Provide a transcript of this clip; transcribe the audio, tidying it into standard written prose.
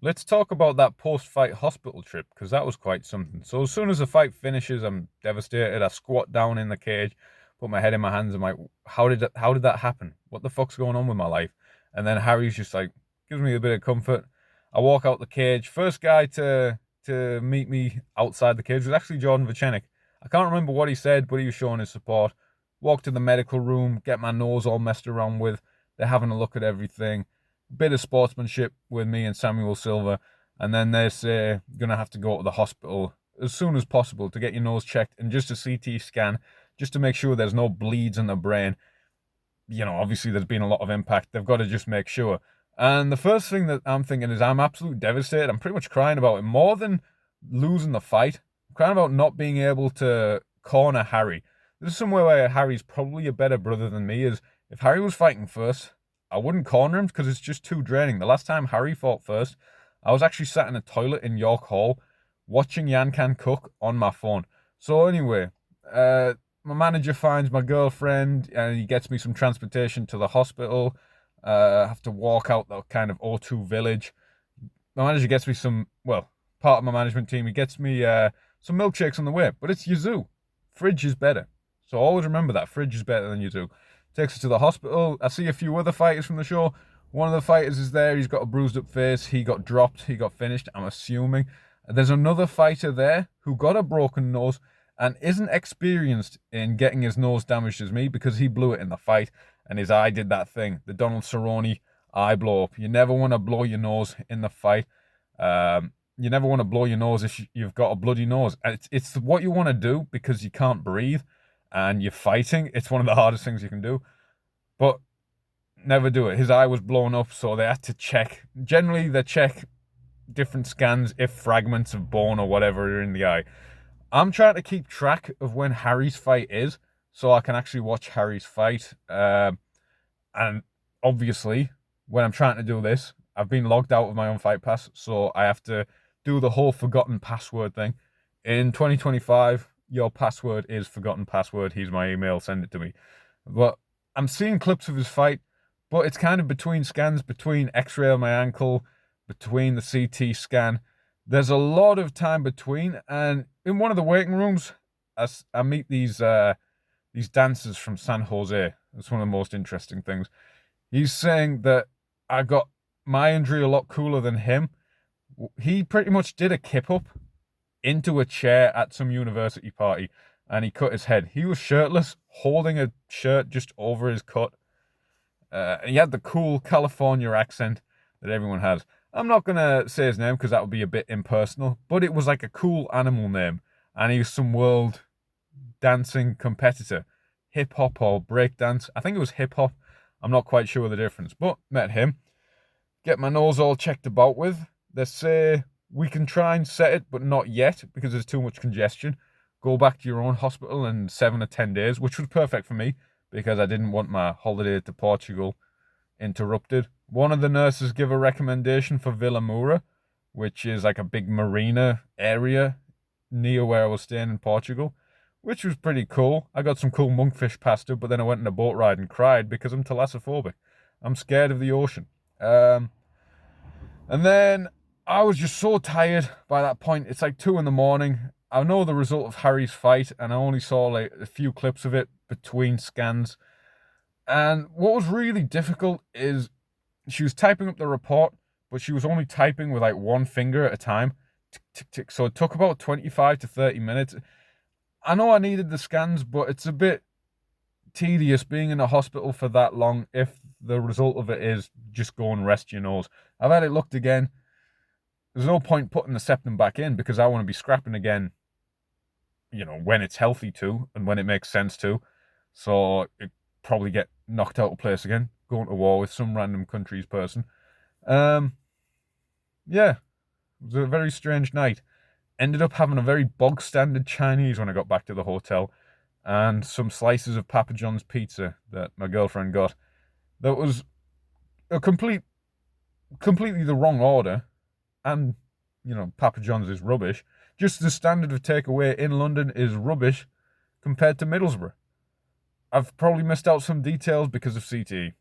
let's talk about that post-fight hospital trip because that was quite something. So as soon as the fight finishes, I'm devastated. I squat down in the cage, put my head in my hands. I'm like, how did that happen? What the fuck's going on with my life? And then Harry's just like gives me a bit of comfort. I walk out the cage. First guy to meet me outside the cage was actually Jordan Vachenik. I can't remember what he said, but he was showing his support. Walk to the medical room, get my nose all messed around with. They're having a look at everything. Bit of sportsmanship with me and Samuel Silver, and then they say you're gonna have to go to the hospital as soon as possible to get your nose checked and just a CT scan, just to make sure there's no bleeds in the brain. Obviously there's been a lot of impact. They've got to just make sure. And the first thing that I'm thinking is I'm absolutely devastated. I'm pretty much crying about it more than losing the fight. I'm crying about not being able to corner Harry. This is somewhere where Harry's probably a better brother than me. Is if Harry was fighting first, I wouldn't corner him because it's just too draining. The last time Harry fought first, I was actually sat in a toilet in York Hall watching Yan Can Cook on my phone. So anyway, my manager finds my girlfriend and he gets me some transportation to the hospital. I have to walk out the kind of O2 village. My manager gets me part of my management team, he gets me some milkshakes on the way, but it's Yazoo. Fridge is better. So always remember that. Fridge is better than Yazoo. Takes us to the hospital. I see a few other fighters from the show. One of the fighters is there. He's got a bruised up face. He got dropped. He got finished, I'm assuming. There's another fighter there who got a broken nose and isn't experienced in getting his nose damaged as me because he blew it in the fight and his eye did that thing. The Donald Cerrone eye blow up. You never want to blow your nose in the fight. You never want to blow your nose if you've got a bloody nose. And it's what you want to do because you can't breathe and you're fighting. It's one of the hardest things you can do. But never do it. His eye was blown up, so they had to check. Generally, they check different scans if fragments of bone or whatever are in the eye. I'm trying to keep track of when Harry's fight is so I can actually watch Harry's fight. And obviously, when I'm trying to do this, I've been logged out of my own Fight Pass, so I have to do the whole forgotten password thing. In 2025, your password is forgotten password. Here's my email, send it to me. But I'm seeing clips of his fight, but it's kind of between scans, between x-ray on my ankle, between the CT scan. There's a lot of time between, and in one of the waiting rooms, I meet these dancers from San Jose. It's one of the most interesting things. He's saying that I got my injury a lot cooler than him. He pretty much did a kip up into a chair at some university party and he cut his head. He was shirtless, holding a shirt just over his cut. He had the cool California accent that everyone has. I'm not going to say his name because that would be a bit impersonal, but it was like a cool animal name. And he was some world dancing competitor. Hip hop or break dance. I think it was hip hop. I'm not quite sure the difference, but met him. Get my nose all checked about with. They say we can try and set it, but not yet because there's too much congestion. Go back to your own hospital in 7 or 10 days, which was perfect for me because I didn't want my holiday to Portugal interrupted. One of the nurses gave a recommendation for Vila Moura, which is like a big marina area near where I was staying in Portugal, which was pretty cool. I got some cool monkfish pasta, but then I went on a boat ride and cried because I'm thalassophobic. I'm scared of the ocean. And then I was just so tired by that point. It's like 2 a.m. I know the result of Harry's fight, and I only saw like a few clips of it between scans. And what was really difficult is she was typing up the report, but she was only typing with like one finger at a time. Tick, tick, tick. So it took about 25 to 30 minutes. I know I needed the scans, but it's a bit tedious being in a hospital for that long if the result of it is just go and rest your nose. I've had it looked again. There's no point putting the septum back in because I want to be scrapping again, when it's healthy to and when it makes sense to. So it probably get knocked out of place again, going to war with some random country's person. Yeah, it was a very strange night. Ended up having a very bog standard Chinese when I got back to the hotel and some slices of Papa John's pizza that my girlfriend got. That was a completely the wrong order. And, Papa John's is rubbish. Just the standard of takeaway in London is rubbish compared to Middlesbrough. I've probably missed out some details because of CTE.